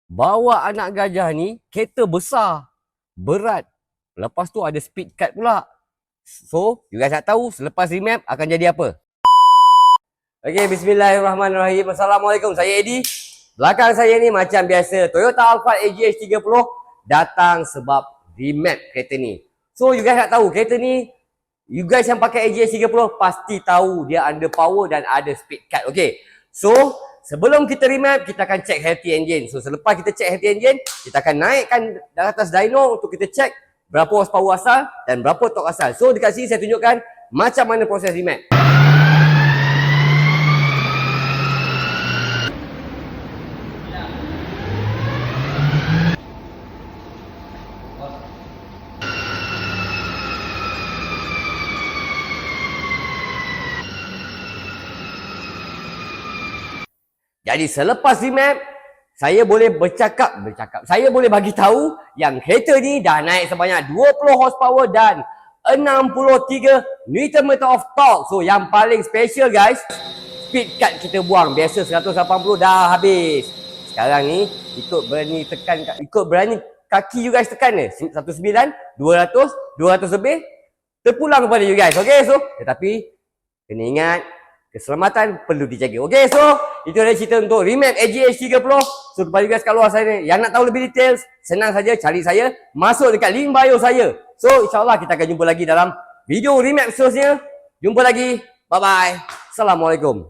bawa anak gajah ni kereta besar, berat. Lepas tu ada speed cut pula. So, you guys nak tahu selepas remap akan jadi apa? Okay, bismillahirrahmanirrahim. Assalamualaikum, saya Eddie. Belakang saya ni macam biasa, Toyota Alphard AGH 30 datang sebab remap kereta ni. So, you guys nak tahu kereta ni, you guys yang pakai AGH 30 pasti tahu dia under power dan ada speed cut. Okay, so sebelum kita remap, kita akan check healthy engine. So, selepas kita check healthy engine, kita akan naikkan dari atas dyno untuk kita check berapa horsepower asal dan berapa torque asal. So, dekat sini saya tunjukkan macam mana proses remap. Jadi selepas remap, saya boleh saya boleh bagi tahu yang kereta ni dah naik sebanyak 20 horsepower dan 63 Nm of torque. So yang paling special guys, speed cut kita buang. Biasa 180 dah habis. Sekarang ni ikut berani kaki you guys tekan ni 19, 200, 200 lebih terpulang kepada you guys. Okay, so tetapi kena ingat keselamatan perlu dijaga. Okay, so itu adalah cerita untuk remap AGH 30. So kepada you guys kat luar sana yang nak tahu lebih details, senang saja cari saya, masuk dekat link bio saya. So insyaAllah kita akan jumpa lagi dalam video remap seterusnya. Jumpa lagi, bye bye, Assalamualaikum.